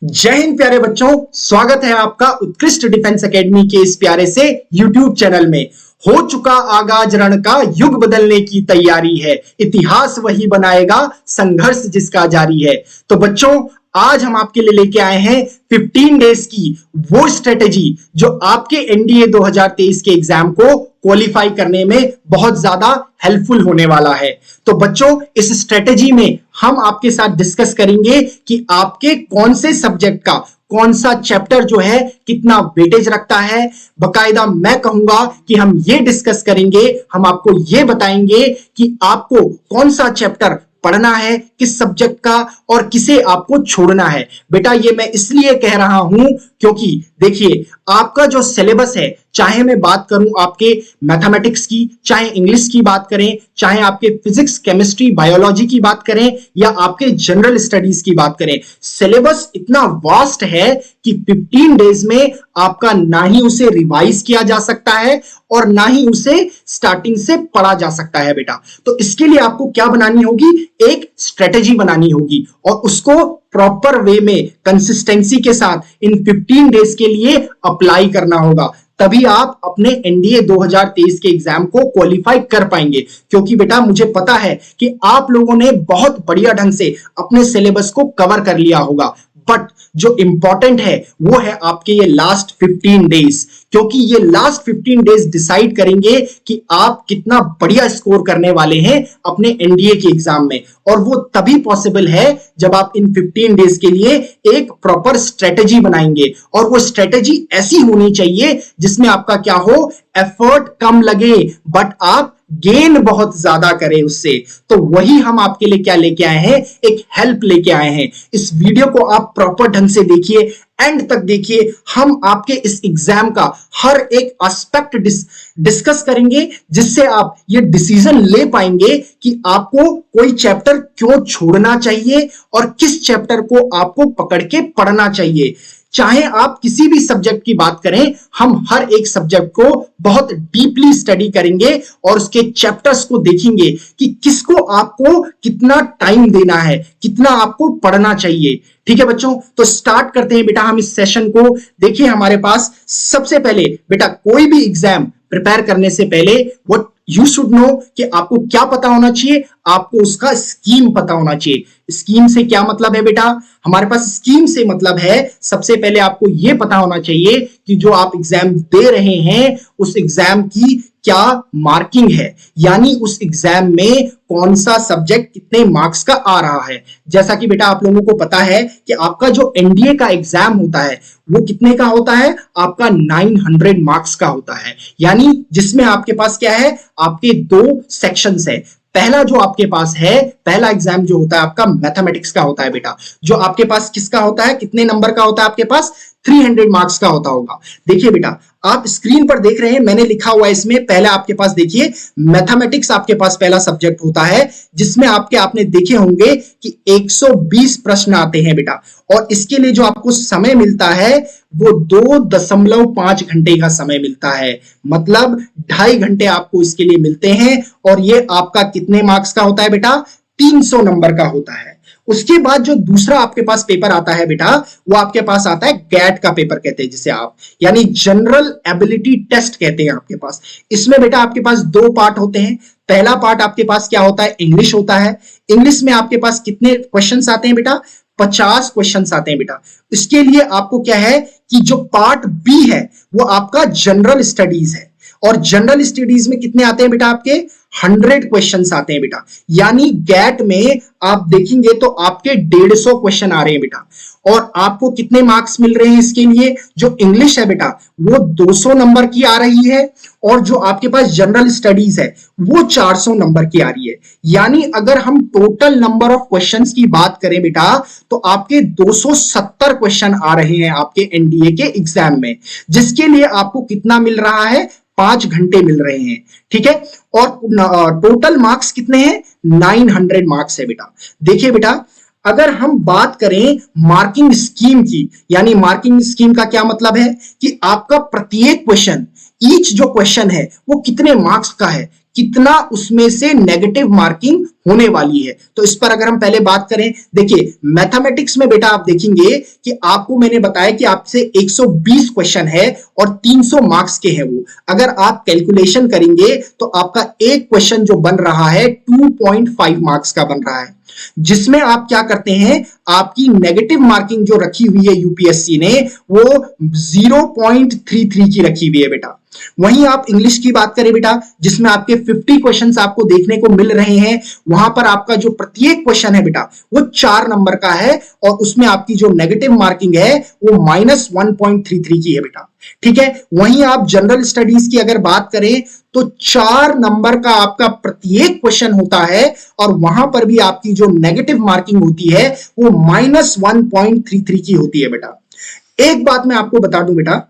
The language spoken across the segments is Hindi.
जय हिंद प्यारे बच्चों, स्वागत है आपका उत्कृष्ट डिफेंस एकेडमी के इस प्यारे से यूट्यूब चैनल में। हो चुका आगाज रण का, युग बदलने की तैयारी है, इतिहास वही बनाएगा, संघर्ष जिसका जारी है। तो बच्चों, आज हम आपके लिए लेके आए हैं 15 डेज की वो स्ट्रेटेजी जो आपके एनडीए 2023 के एग्जाम को क्वालिफाई करने में बहुत ज्यादा हेल्पफुल होने वाला है। तो बच्चों, इस स्ट्रेटेजी में हम आपके साथ डिस्कस करेंगे कि आपके कौन से सब्जेक्ट का कौन सा चैप्टर जो है कितना वेटेज रखता है। बकायदा मैं कहूंगा कि हम ये डिस्कस करेंगे, हम आपको ये बताएंगे कि आपको कौन सा चैप्टर पढ़ना है, किस सब्जेक्ट का, और किसे आपको छोड़ना है। बेटा, ये मैं इसलिए कह रहा हूं क्योंकि देखिए, आपका जो सिलेबस है, चाहे मैं बात करूं आपके मैथमेटिक्स की, चाहे इंग्लिश की बात करें, चाहे आपके फिजिक्स, केमिस्ट्री, बायोलॉजी की बात करें, या आपके जनरल स्टडीज की बात करें, सिलेबस इतना वास्ट है कि 15 डेज में आपका ना ही उसे रिवाइज किया जा सकता है और ना ही उसे स्टार्टिंग से पढ़ा जा सकता है। बेटा, तो इसके लिए आपको क्या बनानी होगी, एक स्ट्रेटेजी बनानी होगी और उसको प्रॉपर वे में कंसिस्टेंसी के साथ इन 15 डेज के लिए अप्लाई करना होगा। तभी आप अपने एनडीए 2023 के एग्जाम को क्वालिफाई कर पाएंगे। क्योंकि बेटा, मुझे पता है कि आप लोगों ने बहुत बढ़िया ढंग से अपने सिलेबस को कवर कर लिया होगा, बट जो इंपॉर्टेंट है वो है आपके ये लास्ट 15 डेज, क्योंकि ये लास्ट 15 डेज डिसाइड करेंगे कि आप कितना बढ़िया स्कोर करने वाले हैं अपने एनडीए के एग्जाम में। और वो तभी पॉसिबल है जब आप इन 15 डेज के लिए एक प्रॉपर स्ट्रेटेजी बनाएंगे, और वो स्ट्रेटेजी ऐसी होनी चाहिए जिसमें आपका क्या हो, एफर्ट कम लगे बट आप गेन बहुत ज्यादा करें उससे। तो वही हम आपके लिए क्या लेके आए हैं, एक हेल्प लेके आए हैं। इस वीडियो को आप प्रॉपर ढंग से देखिए, एंड तक देखिए। हम आपके इस एग्जाम का हर एक एस्पेक्ट डिस्कस करेंगे, जिससे आप ये डिसीजन ले पाएंगे कि आपको कोई चैप्टर क्यों छोड़ना चाहिए और किस चैप्टर को आपको पकड़ के पढ़ना चाहिए। चाहे आप किसी भी सब्जेक्ट की बात करें, हम हर एक सब्जेक्ट को बहुत डीपली स्टडी करेंगे और उसके चैप्टर्स को देखेंगे कि किसको आपको कितना टाइम देना है, कितना आपको पढ़ना चाहिए। ठीक है बच्चों, तो स्टार्ट करते हैं बेटा हम इस सेशन को। देखिए, हमारे पास सबसे पहले बेटा, कोई भी एग्जाम प्रिपेयर करने से पहले व्हाट यू शुड नो कि आपको क्या पता होना चाहिए, आपको उसका स्कीम पता होना चाहिए। स्कीम से क्या मतलब है बेटा, हमारे पास स्कीम से मतलब है सबसे पहले आपको यह पता होना चाहिए कि जो आप एग्जाम दे रहे हैं उस एग्जाम की क्या मार्किंग है, यानी उस एग्जाम में कौन सा सब्जेक्ट कितने मार्क्स का आ रहा है। जैसा कि बेटा आप लोगों को पता है कि आपका जो एनडीए का एग्जाम होता है वो कितने का होता है, आपका 900 मार्क्स का होता है, यानी जिसमें आपके पास क्या है, आपके 2 सेक्शंस है। पहला जो आपके पास है, पहला एग्जाम जो होता है आपका मैथमेटिक्स का होता है बेटा, जो आपके पास किसका होता है, कितने नंबर का होता है आपके पास, 300 मार्क्स का होता होगा। देखिए बेटा, आप स्क्रीन पर देख रहे हैं, मैंने लिखा हुआ है इसमें, पहले आपके पास देखिए मैथमेटिक्स आपके पास पहला सब्जेक्ट होता है, जिसमें आपने देखे होंगे कि 120 प्रश्न आते हैं बेटा, और इसके लिए जो आपको समय मिलता है वो 2.5 घंटे का समय मिलता है, मतलब 2.5 घंटे आपको इसके लिए मिलते हैं। और ये आपका कितने मार्क्स का होता है बेटा, 300 नंबर का होता है। उसके बाद जो दूसरा आपके पास पेपर आता है बेटा, वो आपके पास आता है गैट का पेपर कहते हैं जिसे आप, यानी जनरल एबिलिटी टेस्ट कहते हैं आपके पास। इसमें बेटा आपके पास 2 पार्ट होते हैं। पहला पार्ट आपके पास क्या होता है, इंग्लिश होता है। इंग्लिश में आपके पास कितने क्वेश्चंस आते हैं बेटा, 50 क्वेश्चंस आते हैं बेटा। इसके लिए आपको क्या है कि जो पार्ट बी है वो आपका जनरल स्टडीज है, और जनरल स्टडीज में कितने आते हैं बेटा, आपके 100 क्वेश्चंस आते हैं बेटा। यानी गैट में आप देखेंगे तो आपके 150 क्वेश्चन आ रहे हैं बेटा, और आपको कितने मार्क्स मिल रहे हैं इसके लिए, जो इंग्लिश है बेटा वो 200 नंबर की आ रही है, और जो आपके पास जनरल स्टडीज है वो 400 नंबर की आ रही है। यानी अगर हम टोटल नंबर ऑफ क्वेश्चंस की बात करें बेटा, तो आपके 270 क्वेश्चन आ रहे हैं आपके एनडीए के एग्जाम में, जिसके लिए आपको कितना मिल रहा है, 5 घंटे मिल रहे हैं। ठीक है, और टोटल मार्क्स कितने हैं, 900 मार्क्स है बेटा। देखिए बेटा, अगर हम बात करें मार्किंग स्कीम की, यानी मार्किंग स्कीम का क्या मतलब है कि आपका प्रत्येक क्वेश्चन, ईच जो क्वेश्चन है वो कितने मार्क्स का है, कितना उसमें से नेगेटिव मार्किंग होने वाली है। तो इस पर अगर हम पहले बात करें, देखिए मैथमेटिक्स में बेटा आप देखेंगे कि आपको मैंने बताया कि आपसे 120 क्वेश्चन है और 300 मार्क्स के हैं। वो अगर आप कैलकुलेशन करेंगे तो आपका एक क्वेश्चन जो बन रहा है 2.5 मार्क्स का बन रहा है, जिसमें आप क्या करते हैं, आपकी नेगेटिव मार्किंग जो रखी हुई है यूपीएससी ने वो 0.33 की रखी हुई है बेटा। वहीं आप इंग्लिश की बात करें बेटा, जिसमें आपके 50 क्वेश्चंस आपको देखने को मिल रहे हैं, वहां पर आपका जो प्रत्येक क्वेश्चन है बेटा वो 4 नंबर का है और उसमें आपकी जो नेगेटिव मार्किंग है वो -1.33 की है बेटा। ठीक है, वहीं आप जनरल स्टडीज की अगर बात करें तो 4 नंबर का आपका प्रत्येक क्वेश्चन होता है और वहां पर भी आपकी जो नेगेटिव मार्किंग होती है वो -1.33 की होती है बेटा। एक बात मैं आपको बता दूं बेटा,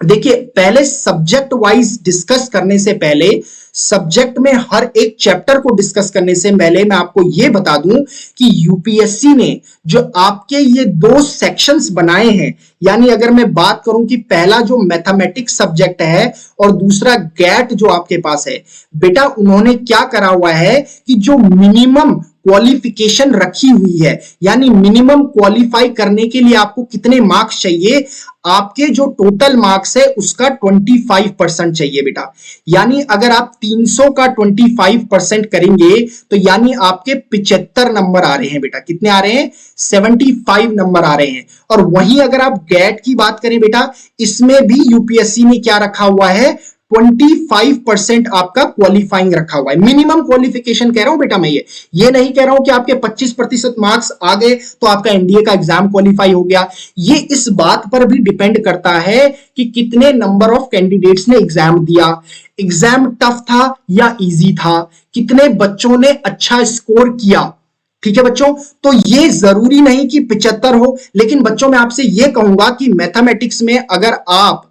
देखिए पहले सब्जेक्ट वाइज डिस्कस करने से पहले, सब्जेक्ट में हर एक चैप्टर को डिस्कस करने से पहले मैं आपको यह बता दूं कि यूपीएससी ने जो आपके ये 2 सेक्शंस बनाए हैं, यानी अगर मैं बात करूं कि पहला जो मैथमेटिक्स सब्जेक्ट है और दूसरा गैट जो आपके पास है बेटा, उन्होंने क्या करा हुआ है कि जो मिनिमम क्वालिफिकेशन रखी हुई है, यानी मिनिमम क्वालिफाई करने के लिए आपको कितने मार्क्स चाहिए, आपके जो टोटल मार्क्स है उसका 25% चाहिए बेटा। यानी अगर आप 300 का 25% करेंगे तो यानी आपके 75 नंबर आ रहे हैं बेटा। कितने आ रहे हैं? 75 नंबर आ रहे हैं। और वहीं अगर आप गैट की बात करें बेटा, इसमें भी यूपीएससी ने क्या रखा हुआ है, 25% आपका क्वालिफाइंग रखा हुआ है। मिनिमम क्वालिफिकेशन कह रहा हूं बेटा मैं, ये नहीं कह रहा हूं कि आपके 25% मार्क्स आ गए तो आपका एनडीए का एग्जाम क्वालिफाई हो गया। ये इस बात पर भी डिपेंड करता है कि कितने नंबर ऑफ कैंडिडेट्स ने एग्जाम दिया, एग्जाम टफ था या इजी था, कितने बच्चों ने अच्छा स्कोर किया। ठीक है बच्चों, तो ये जरूरी नहीं कि 75 हो, लेकिन बच्चों मैं आपसे ये कहूंगा कि मैथमेटिक्स में अगर आप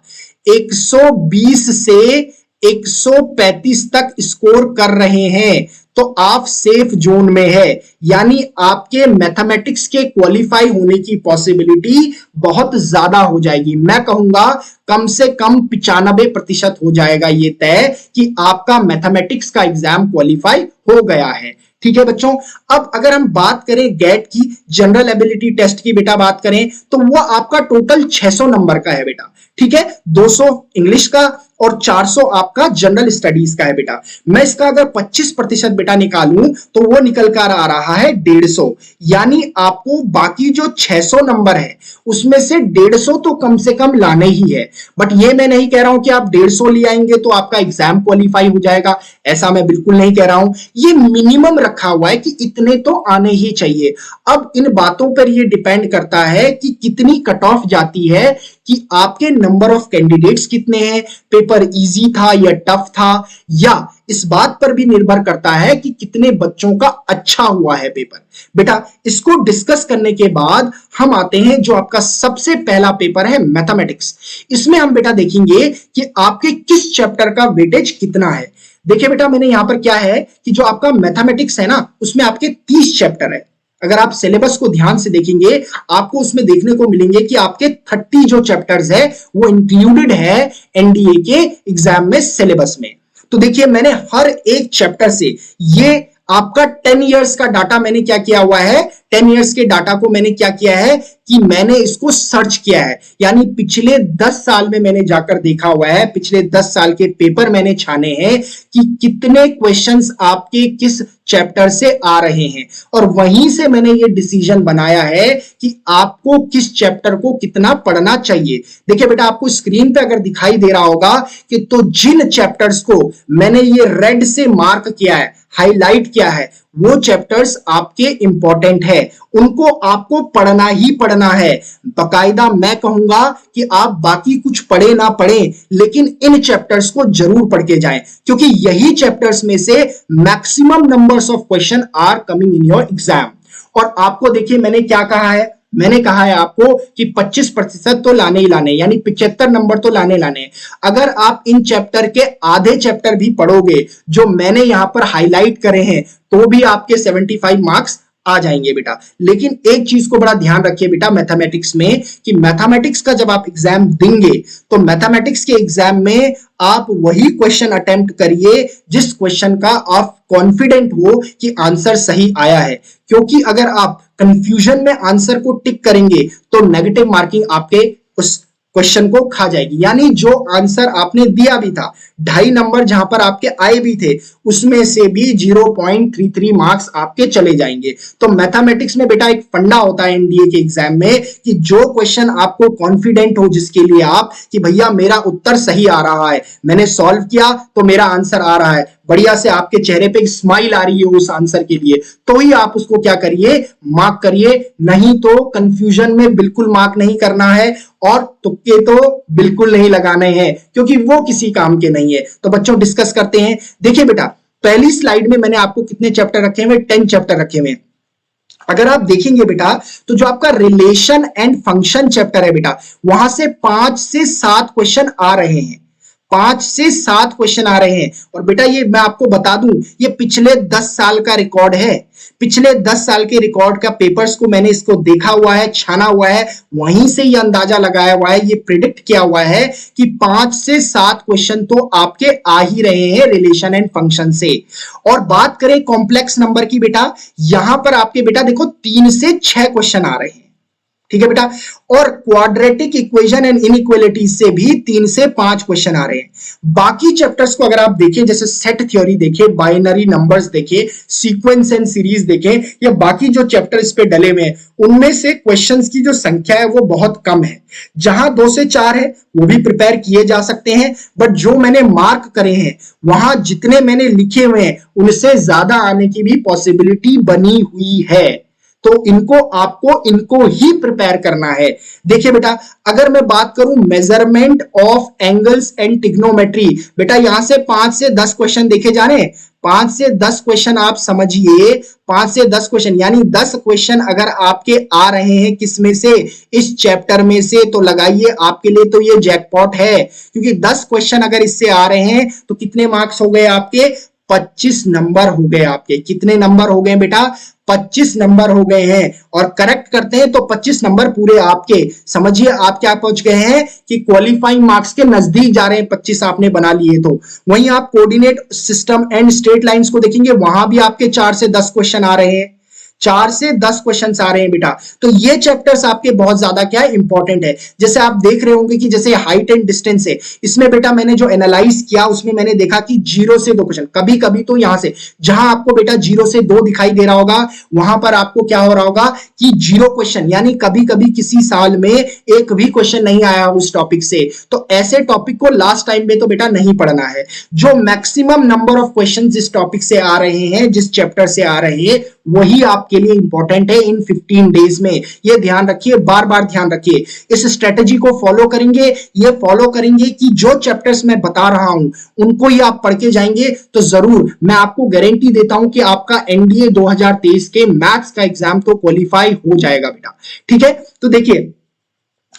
120 से 135 तक स्कोर कर रहे हैं तो आप सेफ जोन में है, यानी आपके मैथमेटिक्स के क्वालिफाई होने की पॉसिबिलिटी बहुत ज्यादा हो जाएगी। मैं कहूंगा कम से कम 95% हो जाएगा ये तय कि आपका मैथमेटिक्स का एग्जाम क्वालिफाई हो गया है। ठीक है बच्चों, अब अगर हम बात करें गैट की, जनरल एबिलिटी टेस्ट की बेटा बात करें तो वो आपका टोटल 600 नंबर का है बेटा। ठीक है, 200 इंग्लिश का और 400 आपका जनरल स्टडीज का है बेटा। मैं इसका अगर 25% बेटा निकालूं तो वो निकल कर आ रहा है 150, यानी आपको बाकी जो 600 नंबर है उसमें से 150 तो कम से कम लाने ही है। बट ये मैं नहीं कह रहा हूं कि आप 150 ले आएंगे तो आपका एग्जाम क्वालिफाई हो जाएगा, ऐसा मैं बिल्कुल नहीं कह रहा हूं। ये मिनिमम रखा हुआ है कि इतने तो आने ही चाहिए। अब इन बातों पर ये डिपेंड करता है कि कितनी कट ऑफ जाती है, कि आपके नंबर ऑफ कैंडिडेट्स कितने हैं, पेपर इजी था या टफ था, या इस बात पर भी निर्भर करता है कि कितने बच्चों का अच्छा हुआ है पेपर। बेटा इसको डिस्कस करने के बाद हम आते हैं जो आपका सबसे पहला पेपर है मैथमेटिक्स। इसमें हम बेटा देखेंगे कि आपके किस चैप्टर का वेटेज कितना है। देखिए बेटा मैंने यहां पर क्या है कि जो आपका मैथमेटिक्स है ना, उसमें आपके 30 चैप्टर है। अगर आप सिलेबस को ध्यान से देखेंगे आपको उसमें देखने को मिलेंगे कि आपके 30 जो चैप्टर्स है वो इंक्लूडेड है एनडीए के एग्जाम में, सिलेबस में। तो देखिए मैंने हर एक चैप्टर से ये आपका 10 इयर्स का डाटा मैंने क्या किया हुआ है, 10 इयर्स के डाटा को मैंने क्या किया है कि मैंने इसको सर्च किया है, यानी पिछले 10 साल में मैंने जाकर देखा हुआ है, पिछले 10 साल के पेपर मैंने छाने हैं कि कितने क्वेश्चंस आपके किस चैप्टर से आ रहे हैं, और वहीं से मैंने ये डिसीजन बनाया है कि आपको किस चैप्टर को कितना पढ़ना चाहिए। देखिए बेटा आपको स्क्रीन पे अगर दिखाई दे रहा होगा कि तो जिन चैप्टर्स को मैंने ये रेड से मार्क किया है, हाईलाइट किया है, वो चैप्टर्स आपके इंपॉर्टेंट है, उनको आपको पढ़ना ही पढ़ना है। बकायदा मैं कहूंगा कि आप बाकी कुछ पढ़े ना पढ़े, लेकिन इन चैप्टर्स को जरूर पढ़ के जाएं, क्योंकि यही चैप्टर्स में से maximum numbers of question are coming in your exam. और आपको देखिए मैंने क्या कहा है, मैंने कहा है आपको कि 25% तो लाने ही लाने, यानी 75 नंबर तो लाने लाने। अगर आप इन चैप्टर के आधे चैप्टर भी पढ़ोगे जो मैंने यहां पर हाईलाइट करे हैं तो भी आपके 75 मार्क्स आ जाएंगे बेटा। लेकिन एक चीज को बड़ा ध्यान रखिए बेटा मैथमेटिक्स में, कि मैथमेटिक्स का जब आप एग्जाम देंगे तो मैथमेटिक्स के एग्जाम में आप वही क्वेश्चन अटेम्प्ट करिए जिस क्वेश्चन का आप कॉन्फिडेंट हो कि आंसर सही आया है। क्योंकि अगर आप कंफ्यूजन में आंसर को टिक करेंगे तो नेगेटिव मार्किंग आपके उस क्वेश्चन को खा जाएगी। यानी जो आंसर आपने दिया भी था, 2.5 नंबर जहां पर आपके आए भी थे, उसमें से भी 0.33 मार्क्स आपके चले जाएंगे। तो मैथमेटिक्स में बेटा एक फंडा होता है एनडीए के एग्जाम में कि जो क्वेश्चन आपको कॉन्फिडेंट हो, जिसके लिए आप कि भैया मेरा उत्तर सही आ रहा है, मैंने सॉल्व किया तो मेरा आंसर आ रहा है, बढ़िया से आपके चेहरे पे स्माइल आ रही है उस आंसर के लिए, तो ही आप उसको क्या करिए, मार्क करिए। नहीं तो कंफ्यूजन में बिल्कुल मार्क नहीं करना है और तुक्के तो बिल्कुल नहीं लगाने हैं, क्योंकि वो किसी काम के नहीं है। तो बच्चों डिस्कस करते हैं। देखिए बेटा पहली स्लाइड में मैंने आपको कितने चैप्टर रखे हुए, 10 चैप्टर रखे हुए। अगर आप देखेंगे बेटा तो जो आपका रिलेशन एंड फंक्शन चैप्टर है बेटा, वहां से 5 से 7 क्वेश्चन आ रहे हैं, 5 से 7 क्वेश्चन आ रहे हैं। और बेटा ये मैं आपको बता दूं, ये पिछले 10 साल का रिकॉर्ड है। पिछले 10 साल के रिकॉर्ड का पेपर्स को मैंने इसको देखा हुआ है, छाना हुआ है, वहीं से ये अंदाजा लगाया हुआ है, ये प्रिडिक्ट किया हुआ है कि 5 से 7 क्वेश्चन तो आपके आ ही रहे हैं रिलेशन एंड फंक्शन से। और बात करें कॉम्प्लेक्स नंबर की बेटा, यहां पर आपके बेटा देखो 3 से 6 क्वेश्चन आ रहे हैं, ठीक है बेटा। और क्वाड्रेटिक इक्वेशन एंड इनइक्वालिटी से भी 3 से 5 क्वेश्चन आ रहे हैं। बाकी चैप्टर्स को अगर आप देखें, जैसे सेट थ्योरी देखें, बाइनरी नंबर्स देखें, सीक्वेंस एंड सीरीज देखें, या बाकी जो चैप्टर इस पे डले हुए हैं, उनमें से क्वेश्चंस की जो संख्या है वो बहुत कम है। जहां 2 से 4 है वो भी प्रिपेयर किए जा सकते हैं, बट जो मैंने मार्क करे हैं, वहां जितने मैंने लिखे हुए हैं, उनसे ज्यादा आने की भी पॉसिबिलिटी बनी हुई है। तो इनको ही प्रिपेयर करना है। देखिए बेटा अगर मैं बात करूं measurement of angles and trigonometry, बेटा यहां से 5 से 10 क्वेश्चन देखे जा रहे हैं। 5 से 10 क्वेश्चन आप समझिए, 5 से 10 क्वेश्चन यानी 10 क्वेश्चन अगर आपके आ रहे हैं किस में से, इस चैप्टर में से, तो लगाइए आपके लिए तो ये जैकपॉट है। क्योंकि 10 क्वेश्चन अगर इससे आ रहे हैं तो कितने मार्क्स हो गए आपके, 25 नंबर हो गए आपके। कितने नंबर हो गए बेटा, 25 नंबर हो गए हैं। और करेक्ट करते हैं तो 25 नंबर पूरे आपके। समझिए आप क्या पहुंच गए हैं कि क्वालिफाइंग मार्क्स के नजदीक जा रहे हैं, 25 आपने बना लिए। तो वहीं आप coordinate system and straight lines को देखेंगे, वहां भी आपके 4 से 10 क्वेश्चन आ रहे हैं, 4 से 10 क्वेश्चन आ रहे हैं बेटा। तो ये चैप्टर्स आपके बहुत ज्यादा क्या है, इंपॉर्टेंट है। जैसे आप देख रहे होंगे कि जैसे हाइट एंड डिस्टेंस है, इसमें बेटा मैंने जो एनालाइज किया उसमें मैंने देखा कि 0 से 2 क्वेश्चन, कभी कभी तो यहां से जहां आपको बेटा 0 से 2 दिखाई दे रहा होगा, वहां पर आपको क्या हो रहा होगा कि 0 क्वेश्चन, यानी कभी कभी किसी साल में एक भी क्वेश्चन नहीं आया उस टॉपिक से। तो ऐसे टॉपिक को लास्ट टाइम में तो बेटा नहीं पढ़ना है। जो मैक्सिमम नंबर ऑफ क्वेश्चन जिस टॉपिक से आ रहे हैं, जिस चैप्टर से आ रहे हैं, वही आपके लिए इंपॉर्टेंट है इन 15 डेज में। ये ध्यान रखिए, बार बार ध्यान रखिए। इस स्ट्रेटेजी को फॉलो करेंगे, ये फॉलो करेंगे कि जो चैप्टर्स मैं बता रहा हूं उनको ही आप पढ़ के जाएंगे तो जरूर मैं आपको गारंटी देता हूं कि आपका एनडीए 2023 के मैथ्स का एग्जाम तो क्वालिफाई हो जाएगा बेटा। ठीक है, तो देखिए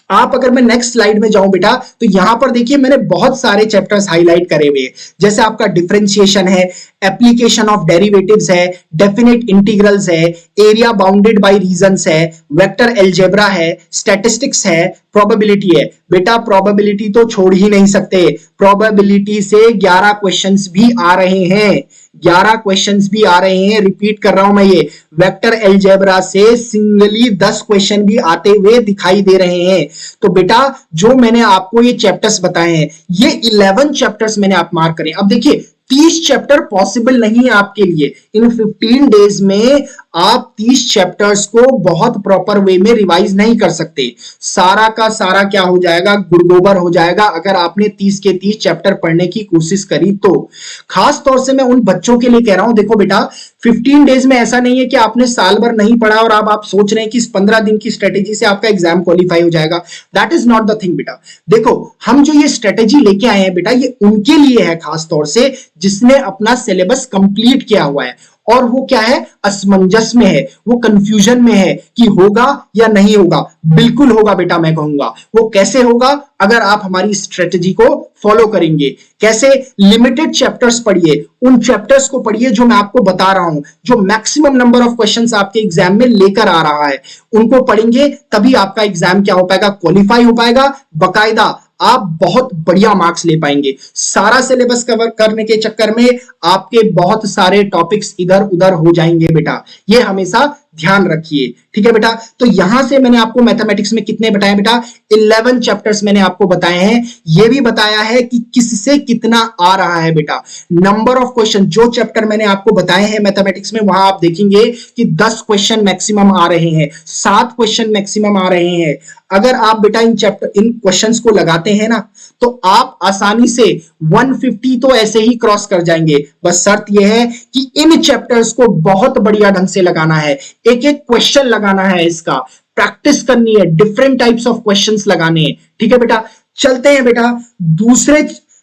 आप अगर मैं नेक्स्ट स्लाइड में जाऊं बेटा, तो यहां पर देखिए मैंने बहुत सारे चैप्टर्स हाईलाइट करे हुए हैं। जैसे आपका डिफरेंशिएशन है, एप्लीकेशन ऑफ डेरिवेटिव्स है, डेफिनेट इंटीग्रल्स है, एरिया बाउंडेड बाय रीजंस है, वेक्टर अलजेब्रा है, स्टैटिस्टिक्स है, प्रोबेबिलिटी है। बेटा प्रोबेबिलिटी तो छोड़ ही नहीं सकते, प्रोबेबिलिटी से 11 क्वेश्चंस भी आ रहे हैं, 11 क्वेश्चंस भी आ रहे हैं। रिपीट कर रहा हूं मैं, ये वेक्टर अलजेब्रा से सिंगली 10 क्वेश्चन भी आते हुए दिखाई दे रहे हैं। तो बेटा जो मैंने आपको ये चैप्टर्स बताए हैं, ये 11 चैप्टर्स मैंने आप मार्क करें। अब देखिए 30 चैप्टर पॉसिबल नहीं है आपके लिए। इन 15 डेज में आप 30 चैप्टर्स को बहुत प्रॉपर वे में रिवाइज नहीं कर सकते। सारा का सारा क्या हो जाएगा, गुड़गोबर हो जाएगा अगर आपने 30 के 30 चैप्टर पढ़ने की कोशिश करी तो। खास तौर से मैं उन बच्चों के लिए कह रहा हूं, देखो बेटा 15 डेज में ऐसा नहीं है कि आपने साल भर नहीं पढ़ा और आप सोच रहे हैं कि इस 15 दिन की स्ट्रेटेजी से आपका एग्जाम क्वालिफाई हो जाएगा। That is not the thing बेटा। देखो हम जो ये स्ट्रेटेजी लेके आए हैं बेटा, ये उनके लिए है खास तौर से जिसने अपना सिलेबस कंप्लीट किया हुआ है। और वो क्या है, असमंजस में है, वो कंफ्यूजन में है कि होगा या नहीं होगा। बिल्कुल होगा बेटा, मैं कहूंगा। वो कैसे होगा, अगर आप हमारी स्ट्रेटेजी को फॉलो करेंगे। कैसे, लिमिटेड चैप्टर्स पढ़िए, उन चैप्टर्स को पढ़िए जो मैं आपको बता रहा हूं, जो मैक्सिमम नंबर ऑफ क्वेश्चंस आपके एग्जाम में लेकर आ रहा है, उनको पढ़ेंगे तभी आपका एग्जाम क्या हो पाएगा, क्वालिफाई हो पाएगा, बकायदा आप बहुत बढ़िया मार्क्स ले पाएंगे। सारा सिलेबस कवर करने के चक्कर में आपके बहुत सारे टॉपिक्स इधर उधर हो जाएंगे बेटा, ये हमेशा ध्यान रखिए। ठीक है बेटा, तो यहां से मैंने आपको मैथमेटिक्स में कितने बताए बेटा, 11 चैप्टर्स मैंने आपको बताए हैं। ये भी बताया है कि किससे कितना आ रहा है बेटा, नंबर ऑफ क्वेश्चन। जो चैप्टर मैंने आपको बताए हैं मैथमेटिक्स में, वहां आप देखेंगे कि 10 क्वेश्चन मैक्सिमम आ रहे हैं, 7 क्वेश्चन मैक्सिमम आ रहे हैं। अगर आप बेटा इन क्वेश्चंस को लगाते हैं ना, तो आप आसानी से 150 तो ऐसे ही क्रॉस कर जाएंगे। बस शर्त यह है कि इन चैप्टर्स को बहुत बढ़िया ढंग से लगाना है, एक एक क्वेश्चन लगाना है, इसका प्रैक्टिस करनी है, डिफरेंट टाइप्स ऑफ क्वेश्चंस लगाने हैं। ठीक है बेटा, चलते हैं बेटा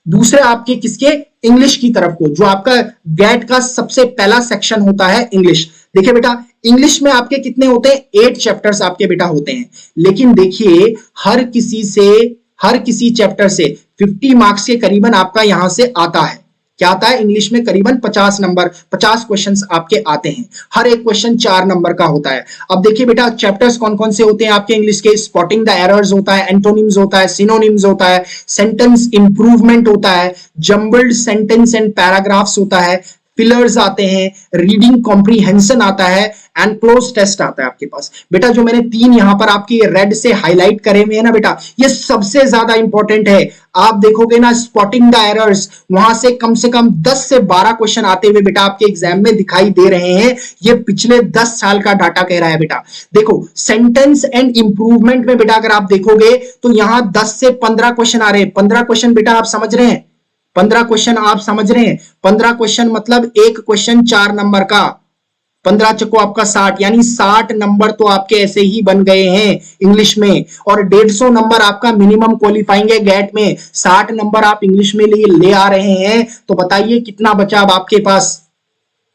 दूसरे आपके किसके, इंग्लिश की तरफ को, जो आपका गेट का सबसे पहला सेक्शन होता है इंग्लिश। देखिए बेटा, इंग्लिश में आपके कितने होते हैं, 8 चैप्टर्स आपके बेटा होते हैं। लेकिन देखिए, हर किसी चैप्टर से 50 मार्क्स के करीबन आपका यहां से आता है। क्या आता है, इंग्लिश में करीबन 50 क्वेश्चंस आपके आते हैं। हर एक क्वेश्चन 4 नंबर का होता है। अब देखिए बेटा, चैप्टर्स कौन कौन से होते हैं आपके इंग्लिश के, स्पॉटिंग द एरर्स होता है, एंटोनिम्स होता है, सिनोनिम्स होता है, सेंटेंस इंप्रूवमेंट होता है, जंबल्ड सेंटेंस एंड पैराग्राफ्स होता है, फिलर्स आते हैं, रीडिंग कॉम्प्रीहेंशन आता है, एंड क्लोज टेस्ट आता है आपके पास। बेटा जो मैंने 3 यहां पर आपकी रेड से हाईलाइट करे हुए हैं ना बेटा, ये सबसे ज्यादा इंपॉर्टेंट है। आप देखोगे ना, स्पॉटिंग द एरर्स, वहां से कम 10 से 12 क्वेश्चन आते हुए बेटा आपके एग्जाम में दिखाई दे रहे हैं। ये पिछले 10 साल का डाटा कह रहा है बेटा। देखो, सेंटेंस एंड इंप्रूवमेंट में बेटा अगर आप देखोगे तो यहां 10 से 15 क्वेश्चन आ रहे हैं। 15 क्वेश्चन बेटा आप समझ रहे हैं, 15 क्वेश्चन आप समझ रहे हैं, 15 क्वेश्चन मतलब एक क्वेश्चन 4 नंबर का, 15 चको आपका 60, यानी 60 नंबर तो आपके ऐसे ही बन गए हैं इंग्लिश में। और 150 नंबर आपका मिनिमम क्वालिफाइंग है गेट में, 60 नंबर आप इंग्लिश में ले आ रहे हैं। तो बताइए कितना बचा अब आपके पास।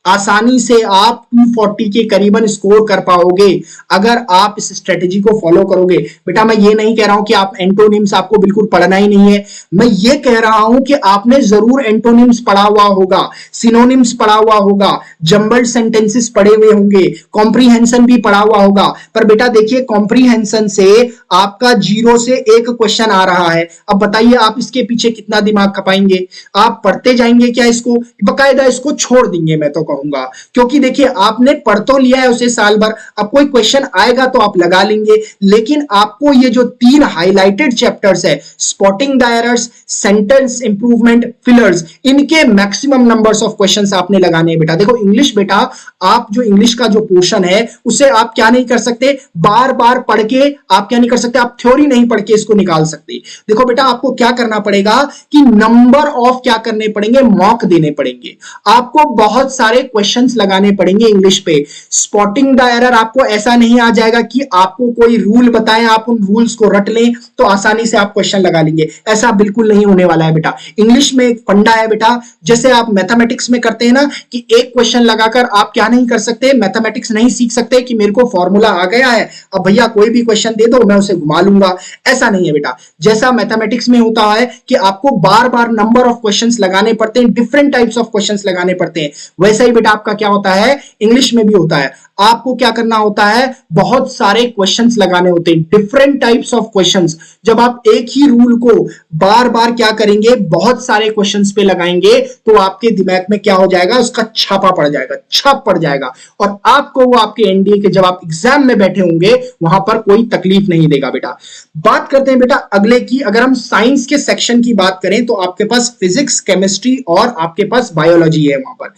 आसानी से आप 240 के करीबन स्कोर कर पाओगे अगर आप इस स्ट्रेटेजी को फॉलो करोगे। बेटा मैं ये नहीं कह रहा हूं कि आप एंटोनिम्स आपको बिल्कुल पढ़ना ही नहीं है, मैं ये कह रहा हूं कि आपने जरूर एंटोनिम्स पढ़ा हुआ होगा, सिनोनिम्स पढ़ा हुआ होगा, जंबल्ड सेंटेंसेस पढ़े हुए होंगे, कॉम्प्रीहेंशन भी पढ़ा हुआ होगा। पर बेटा देखिए, कॉम्प्रीहेंशन से आपका 0 से 1 क्वेश्चन आ रहा है। अब बताइए आप इसके पीछे कितना दिमाग खपाएंगे, आप पढ़ते जाएंगे क्या इसको, बकायदा इसको छोड़ देंगे मैं तो कहूंगा। क्योंकि देखिए आपने पढ़ तो लिया है उसे साल भर, अब कोई क्वेश्चन आएगा तो आप लगा लेंगे, लेकिन आपको ये जो 3 हाईलाइटेड चैप्टर्स है, spotting the errors, sentence improvement, fillers, इनके मैक्सिमम नंबर्स ऑफ क्वेश्चंस आपने लगाने हैं बेटा। देखो इंग्लिश बेटा, आप जो इंग्लिश का जो पोर्शन है उसे आप क्या नहीं कर सकते, बार बार पढ़ के आप क्या नहीं कर सकते, आप थ्योरी नहीं पढ़ के इसको निकाल सकते। देखो बेटा आपको क्या करना पड़ेगा कि नंबर ऑफ क्या करने पड़ेंगे, मॉक देने पड़ेंगे, आपको बहुत सारे क्वेश्चंस लगाने पड़ेंगे इंग्लिश पे। स्पॉटिंग द एरर आपको ऐसा नहीं आ जाएगा कि आपको कोई रूल बताएं, आप उन रूल्स को रट लें तो आसानी से आप क्वेश्चन लगा लेंगे, ऐसा बिल्कुल नहीं होने वाला है बेटा। इंग्लिश में एक फंडा है बेटा, जैसे आप मैथमेटिक्स में करते हैं ना कि एक क्वेश्चन लगाकर आप क्या नहीं कर सकते, मैथमेटिक्स नहीं सीख सकते कि मेरे को फॉर्मूला आ गया है, अब भैया कोई भी क्वेश्चन दे दो मैं उसे घुमा लूंगा, ऐसा नहीं है बेटा। जैसा मैथमेटिक्स में होता है कि आपको बार बार नंबर ऑफ क्वेश्चंस लगाने पड़ते हैं, डिफरेंट टाइप्स ऑफ क्वेश्चंस लगाने पड़ते हैं, वैसा ही बेटा आपका क्या होता है, इंग्लिश में भी होता है। आपको क्या करना होता है, बहुत सारे क्वेश्चंस लगाने होते हैं, डिफरेंट टाइप्स ऑफ क्वेश्चंस। जब आप एक ही रूल को बार बार क्या करेंगे, बहुत सारे क्वेश्चंस पे लगाएंगे तो आपके दिमाग में क्या हो जाएगा, उसका छापा पड़ जाएगा, छाप पड़ जाएगा, और आपको वो आपके एनडीए के जब आप एग्जाम में बैठे होंगे वहां पर कोई तकलीफ नहीं देगा बेटा। बात करते हैं बेटा अगले की, अगर हम साइंस के सेक्शन की बात करें तो आपके पास फिजिक्स, केमिस्ट्री और आपके पास बायोलॉजी है। वहां पर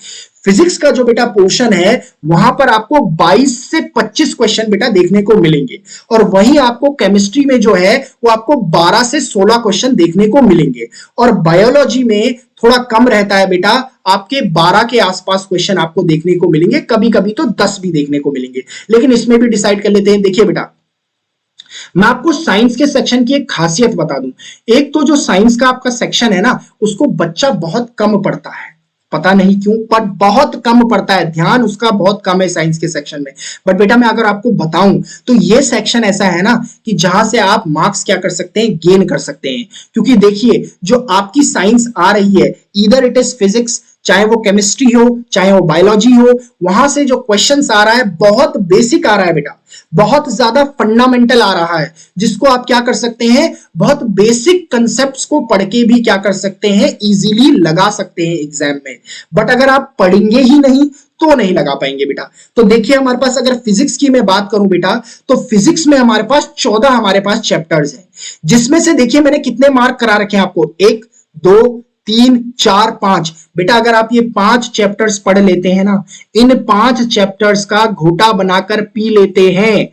फिजिक्स का जो बेटा पोर्शन है वहां पर आपको 22 से 25 क्वेश्चन बेटा देखने को मिलेंगे, और वहीं आपको केमिस्ट्री में जो है वो आपको 12 से 16 क्वेश्चन देखने को मिलेंगे, और बायोलॉजी में थोड़ा कम रहता है बेटा, आपके 12 के आसपास क्वेश्चन आपको देखने को मिलेंगे, कभी कभी तो 10 भी देखने को मिलेंगे, लेकिन इसमें भी डिसाइड कर लेते हैं। देखिए बेटा मैं आपको साइंस के सेक्शन की एक खासियत बता दूं, एक तो जो साइंस का आपका सेक्शन है ना उसको बच्चा बहुत कम पढ़ता है, पता नहीं क्यों, पर बहुत कम पड़ता है, ध्यान उसका बहुत कम है साइंस के सेक्शन में। बट बेटा मैं अगर आपको बताऊं तो ये सेक्शन ऐसा है ना कि जहां से आप मार्क्स क्या कर सकते हैं, गेन कर सकते हैं। क्योंकि देखिए जो आपकी साइंस आ रही है, ईदर इट इज फिजिक्स, चाहे वो केमिस्ट्री हो चाहे वो बायोलॉजी हो, वहां से जो क्वेश्चंस आ रहा है बहुत बेसिक आ रहा है बेटा, बहुत ज्यादा फंडामेंटल आ रहा है, जिसको आप क्या कर सकते हैं, बहुत बेसिक कंसेप्ट्स को पढ़ के भी क्या कर सकते हैं, इजीली लगा सकते हैं एग्जाम में। बट अगर आप पढ़ेंगे ही नहीं तो नहीं लगा पाएंगे बेटा। तो देखिए हमारे पास अगर फिजिक्स की मैं बात करूं बेटा, तो फिजिक्स में हमारे पास 14 हमारे पास चैप्टर्स हैं, जिसमें से देखिए मैंने कितने मार्क करा रखे हैं आपको, 1 2 3 4 5। बेटा अगर आप ये 5 चैप्टर्स पढ़ लेते हैं ना, इन 5 चैप्टर्स का घोटा बनाकर पी लेते हैं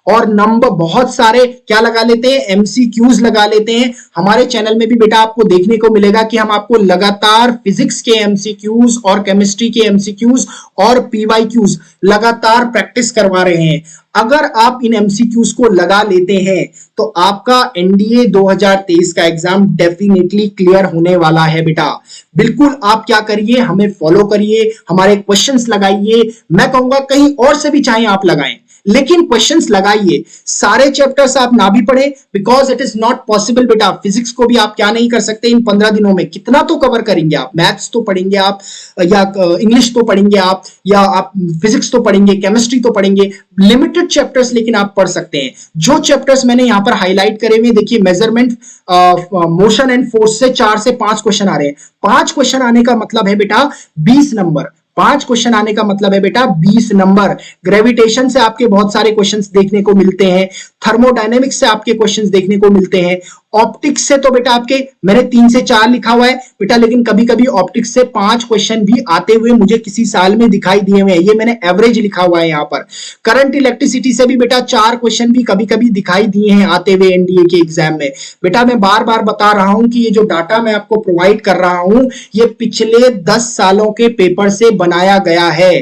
और नंबर बहुत सारे क्या लगा लेते हैं, एमसीक्यूज लगा लेते हैं। हमारे चैनल में भी बेटा आपको देखने को मिलेगा कि हम आपको लगातार फिजिक्स के एमसीक्यूज और केमिस्ट्री के एमसीक्यूज और पीवाईक्यूज लगातार प्रैक्टिस करवा रहे हैं। अगर आप इन एमसीक्यूज को लगा लेते हैं तो आपका एनडीए 2023 का एग्जाम डेफिनेटली क्लियर होने वाला है बेटा। बिल्कुल आप क्या करिए, हमें फॉलो करिए, हमारे क्वेश्चंस लगाइए। मैं कहूंगा कहीं और से भी चाहे आप लगाएं, लेकिन क्वेश्चंस लगाइए। सारे चैप्टर्स आप ना भी पढ़े, because it is not possible बेटा। फिजिक्स को भी आप क्या नहीं कर सकते इन 15 दिनों में, कितना तो कवर करेंगे आप, मैथ्स तो पढ़ेंगे आप, या इंग्लिश तो पढ़ेंगे आप, या आप फिजिक्स तो पढ़ेंगे, केमिस्ट्री तो पढ़ेंगे, लिमिटेड चैप्टर्स लेकिन आप पढ़ सकते हैं। जो चैप्टर्स मैंने यहां पर हाईलाइट करे हुए, देखिए मेजरमेंट, मोशन एंड फोर्स से 4 से 5 क्वेश्चन आ रहे हैं। 5 क्वेश्चन आने का मतलब है बेटा 20 नंबर, 5 क्वेश्चन आने का मतलब है बेटा 20 नंबर। ग्रेविटेशन से आपके बहुत सारे क्वेश्चंस देखने को मिलते हैं, थर्मोडायनेमिक्स से आपके क्वेश्चंस देखने को मिलते हैं, ऑप्टिक्स से तो बेटा आपके मैंने 3 से 4 लिखा हुआ है बेटा, लेकिन कभी कभी ऑप्टिक्स से 5 क्वेश्चन भी आते हुए मुझे किसी साल में दिखाई दिए हुए हैं, ये मैंने एवरेज लिखा हुआ है यहाँ पर। करंट इलेक्ट्रिसिटी से भी बेटा 4 क्वेश्चन भी कभी कभी दिखाई दिए हैं आते हुए एनडीए के एग्जाम में। बेटा मैं बार बार बता रहा हूं कि ये जो डाटा मैं आपको प्रोवाइड कर रहा हूं, ये पिछले 10 सालों के पेपर से बनाया गया है।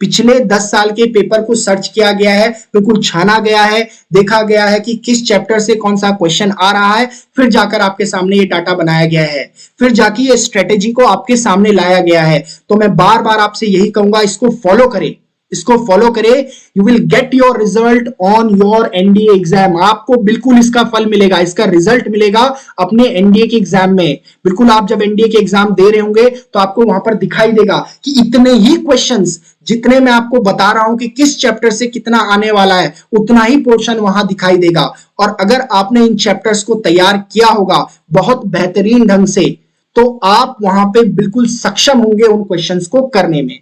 पिछले 10 साल के पेपर को सर्च किया गया है, बिल्कुल छाना गया है, देखा गया है कि किस चैप्टर से कौन सा क्वेश्चन आ रहा है, फिर जाकर आपके सामने ये डाटा बनाया गया है, फिर जाके ये स्ट्रेटेजी को आपके सामने लाया गया है। तो मैं बार बार आपसे यही कहूंगा, इसको फॉलो करें, इसको फॉलो करें, you will get your result on your NDA exam. आपको बिल्कुल इसका फल मिलेगा, इसका रिजल्ट मिलेगा अपने एनडीए के एग्जाम में। बिल्कुल आप जब एनडीए के एग्जाम दे रहे होंगे तो आपको वहां पर दिखाई देगा कि इतने ही क्वेश्चंस, जितने मैं आपको बता रहा हूं कि किस चैप्टर से कितना आने वाला है, उतना ही पोर्शन वहां दिखाई देगा। और अगर आपने इन चैप्टर्स को तैयार किया होगा बहुत बेहतरीन ढंग से, तो आप वहां पे बिल्कुल सक्षम होंगे उन क्वेश्चंस को करने में।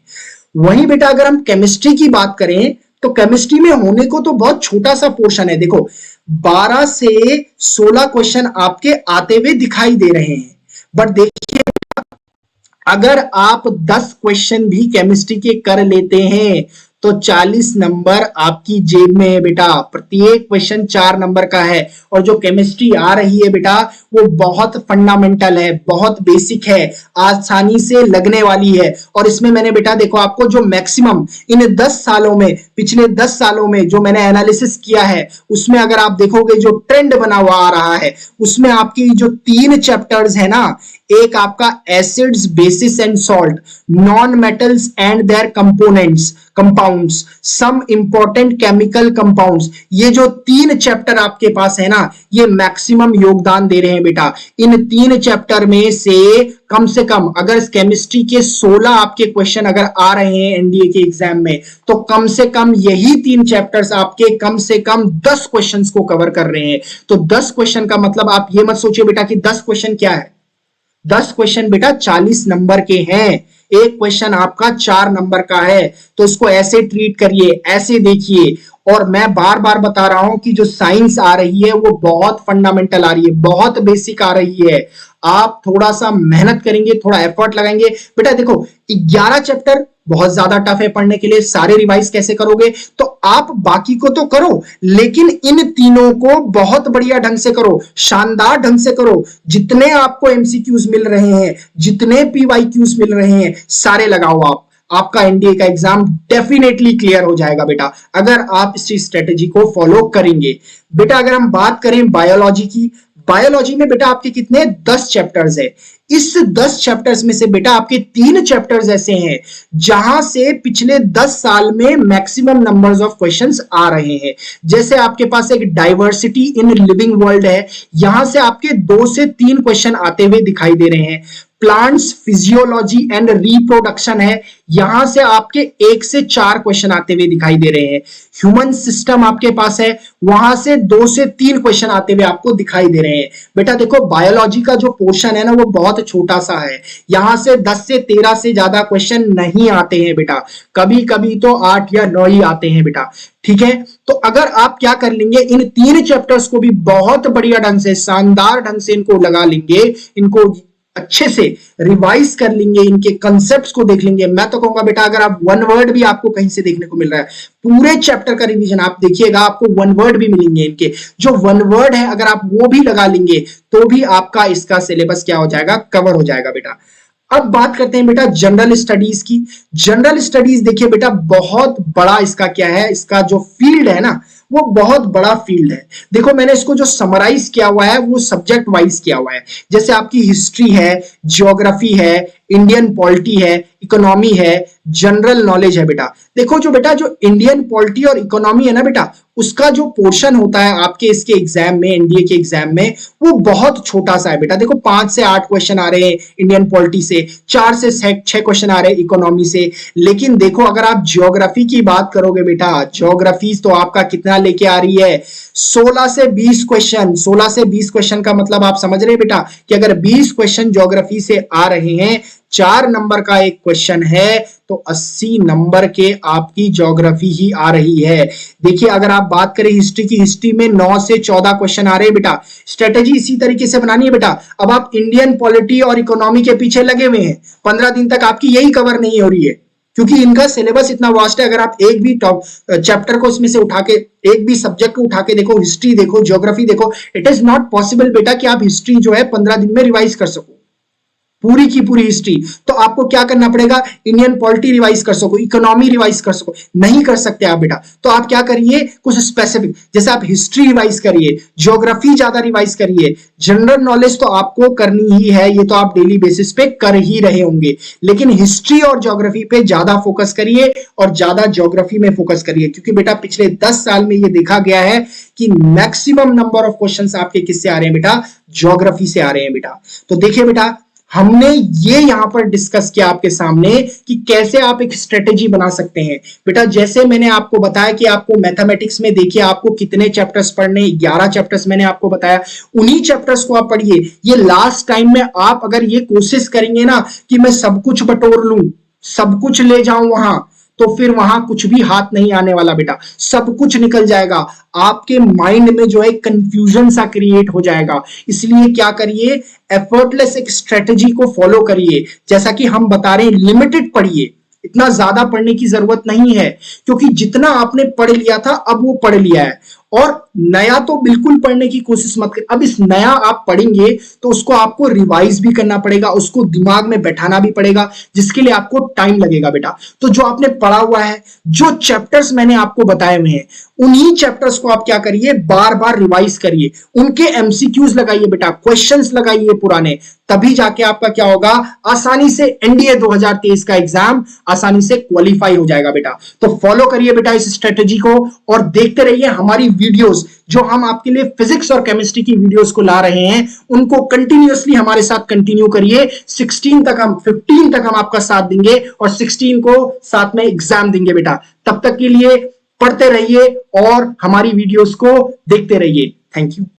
वहीं बेटा अगर हम केमिस्ट्री की बात करें, तो केमिस्ट्री में होने को तो बहुत छोटा सा पोर्शन है। देखो 12 से 16 क्वेश्चन आपके आते हुए दिखाई दे रहे हैं, बट देखिए अगर आप 10 क्वेश्चन भी केमिस्ट्री के कर लेते हैं तो 40 नंबर आपकी जेब में है बेटा। प्रत्येक क्वेश्चन 4 नंबर का है, और जो केमिस्ट्री आ रही है बेटा वो बहुत फंडामेंटल है, बहुत बेसिक है, आसानी से लगने वाली है। और इसमें मैंने बेटा देखो आपको जो मैक्सिमम इन 10 सालों में, पिछले 10 सालों में जो मैंने एनालिसिस किया है, उसमें अगर आप देखोगे जो ट्रेंड बना हुआ आ रहा है, उसमें आपकी जो 3 चैप्टर्स है ना, एक आपका acids, bases and salt, non metals and their components, compounds, some important chemical compounds, ये जो 3 चैप्टर आपके पास है ना, ये मैक्सिमम योगदान दे रहे हैं बेटा। इन 3 चैप्टर में से कम अगर केमिस्ट्री के 16 आपके क्वेश्चन अगर आ रहे हैं एनडीए के एग्जाम में, तो कम से कम यही 3 चैप्टर्स आपके कम से कम 10 क्वेश्चंस को कवर कर रहे हैं। तो 10 क्वेश्चन का मतलब आप ये मत सोचिए बेटा कि 10 क्वेश्चन क्या है, 10 क्वेश्चन बेटा 40 नंबर के हैं, एक क्वेश्चन आपका 4 नंबर का है। तो इसको ऐसे ट्रीट करिए, ऐसे देखिए। और मैं बार बार बता रहा हूं कि जो साइंस आ रही है वो बहुत फंडामेंटल आ रही है, बहुत बेसिक आ रही है। आप थोड़ा सा मेहनत करेंगे, थोड़ा एफर्ट लगाएंगे बेटा। देखो 11 चैप्टर बहुत ज्यादा टफ है पढ़ने के लिए, सारे रिवाइज कैसे करोगे? तो आप बाकी को तो करो, लेकिन इन तीनों को बहुत बढ़िया ढंग से करो, शानदार ढंग से करो। जितने आपको एमसीक्यूज मिल रहे हैं, जितने पीवाईक्यूज मिल रहे हैं, सारे लगाओ आप। आपका एनडीए का एग्जाम डेफिनेटली क्लियर हो जाएगा बेटा, अगर आप इस स्ट्रेटेजी को फॉलो करेंगे। बेटा अगर हम बात करें बायोलॉजी की, बायोलॉजी में बेटा आपके कितने 10 चैप्टर्स है। इस 10 चैप्टर्स में से बेटा आपके 3 चैप्टर्स ऐसे हैं जहां से पिछले 10 साल में मैक्सिमम नंबर्स ऑफ क्वेश्चंस आ रहे हैं। जैसे आपके पास एक डाइवर्सिटी इन लिविंग वर्ल्ड है, यहां से आपके 2 से 3 क्वेश्चन आते हुए दिखाई दे रहे हैं। प्लांट्स फिजियोलॉजी एंड रिप्रोडक्शन है, यहां से आपके 1 से 4 क्वेश्चन आते हुए दिखाई दे रहे हैं। ह्यूमन सिस्टम आपके पास है, वहां से 2 से 3 क्वेश्चन आते हुए आपको दिखाई दे रहे हैं। बेटा देखो बायोलॉजी का जो पोर्शन है ना वो बहुत छोटा सा है, यहां से 10 से 13 से ज्यादा क्वेश्चन नहीं आते हैं बेटा, कभी कभी तो 8 या 9 ही आते हैं बेटा। ठीक है, तो अगर आप क्या कर लेंगे, इन 3 चैप्टर्स को भी बहुत बढ़िया ढंग से, शानदार ढंग से इनको लगा लेंगे, इनको अच्छे से रिवाइज कर लेंगे, इनके कंसेप्ट्स को देख लेंगे। मैं तो कहूंगा बेटा अगर आप वन वर्ड भी आपको कहीं से देखने को मिल रहा है, पूरे चैप्टर का रिवीजन आप देखिएगा, आपको वन वर्ड भी मिलेंगे। इनके जो वन वर्ड है अगर आप वो भी लगा लेंगे तो भी आपका इसका सिलेबस क्या हो जाएगा, कवर हो जाएगा बेटा। अब बात करते हैं बेटा जनरल स्टडीज की। जनरल स्टडीज देखिए बेटा बहुत बड़ा इसका क्या है, इसका जो फील्ड है ना वो बहुत बड़ा फील्ड है। देखो मैंने इसको जो समराइज किया हुआ है वो सब्जेक्ट वाइज किया हुआ है। जैसे आपकी हिस्ट्री है, ज्योग्राफी है, इंडियन पॉलिटी है, इकोनॉमी है, जनरल नॉलेज है बेटा। देखो जो बेटा जो इंडियन पॉलिटी और इकोनॉमी है ना बेटा, उसका जो पोर्शन होता है आपके इसके एग्जाम में, एनडीए के एग्जाम में, वो बहुत छोटा सा है बेटा। देखो 5 से 8 क्वेश्चन आ रहे हैं इंडियन पॉलिटी से, 4 से 6 क्वेश्चन आ रहे हैं इकोनॉमी से। लेकिन देखो अगर आप ज्योग्राफी की बात करोगे बेटा, ज्योग्राफी तो आपका कितना लेके आ रही है, 16 से 20 क्वेश्चन। 16 से 20 क्वेश्चन का मतलब आप समझ रहे हैं बेटा कि अगर 20 क्वेश्चन ज्योग्राफी से आ रहे हैं, 4 नंबर का एक क्वेश्चन है, तो 80 नंबर के आपकी ज्योग्राफी ही आ रही है। देखिए अगर आप बात करें हिस्ट्री की, हिस्ट्री में 9 से 14 क्वेश्चन आ रहे हैं बेटा। स्ट्रेटेजी इसी तरीके से बनानी है बेटा। अब आप इंडियन पॉलिटी और इकोनॉमी के पीछे लगे हुए हैं, 15 दिन तक आपकी यही कवर नहीं हो रही है, क्योंकि इनका सिलेबस इतना वास्ट है। अगर आप एक भी टॉप चैप्टर को इसमें से उठा के, एक भी सब्जेक्ट को उठा के देखो, हिस्ट्री देखो, ज्योग्राफी देखो, इट इज नॉट पॉसिबल बेटा कि आप हिस्ट्री जो है 15 दिन में रिवाइज कर सको पूरी की पूरी हिस्ट्री। तो आपको क्या करना पड़ेगा, इंडियन पॉलिटी रिवाइज कर सको, इकोनॉमी रिवाइज कर सको, नहीं कर सकते आप बेटा। तो आप क्या करिए, कुछ स्पेसिफिक, जैसे आप हिस्ट्री रिवाइज करिए, ज्योग्राफी ज्यादा रिवाइज करिए, जनरल नॉलेज तो आपको करनी ही है, ये तो आप डेली बेसिस पे कर ही रहे होंगे, लेकिन हिस्ट्री और ज्योग्राफी पे ज्यादा फोकस करिए और ज्यादा ज्योग्राफी में फोकस करिए। क्योंकि बेटा पिछले 10 साल में ये देखा गया है कि मैक्सिमम नंबर ऑफ क्वेश्चंस आपके किससे आ रहे हैं बेटा, ज्योग्राफी से आ रहे हैं बेटा। तो देखिए बेटा हमने ये यहां पर डिस्कस किया आपके सामने कि कैसे आप एक स्ट्रेटेजी बना सकते हैं बेटा। जैसे मैंने आपको बताया कि आपको मैथमेटिक्स में देखिए आपको कितने चैप्टर्स पढ़ने, 11 चैप्टर्स मैंने आपको बताया, उन्हीं चैप्टर्स को आप पढ़िए। ये लास्ट टाइम में आप अगर ये कोशिश करेंगे ना कि मैं सब कुछ बटोर लूं, सब कुछ ले जाऊं वहां, तो फिर वहां कुछ भी हाथ नहीं आने वाला बेटा, सब कुछ निकल जाएगा। आपके माइंड में जो है कंफ्यूजन सा क्रिएट हो जाएगा। इसलिए क्या करिए, एफर्टलेस एक स्ट्रेटेजी को फॉलो करिए। जैसा कि हम बता रहे हैं, लिमिटेड पढ़िए, इतना ज्यादा पढ़ने की जरूरत नहीं है, क्योंकि जितना आपने पढ़ लिया था अब वो पढ़ लिया है, और नया तो बिल्कुल पढ़ने की कोशिश मत करें। अब इस नया आप पढ़ेंगे तो उसको आपको रिवाइज भी करना पड़ेगा, उसको दिमाग में बैठाना भी पड़ेगा, जिसके लिए आपको टाइम लगेगा बेटा। तो जो आपने पढ़ा हुआ है, जो चैप्टर्स मैंने आपको बताए हुए हैं, उन्हीं चैप्टर्स को आप क्या करिए, बार बार रिवाइज करिए, उनके एमसीक्यूज लगाइए बेटा, क्वेश्चंस लगाइए पुराने, तभी जाके आपका क्या होगा, आसानी से एनडीए 2023 का एग्जाम आसानी से क्वालिफाई हो जाएगा बेटा। तो फॉलो करिए बेटा इस स्ट्रेटेजी को, और देखते रहिए हमारी वीडियोस, जो हम आपके लिए फिजिक्स और केमिस्ट्री की वीडियोस को ला रहे हैं, उनको कंटिन्यूअसली हमारे साथ कंटिन्यू करिए। 15 तक हम आपका साथ देंगे, और 16 को साथ में एग्जाम देंगे बेटा। तब तक के लिए पढ़ते रहिए और हमारी वीडियोस को देखते रहिए। Thank you.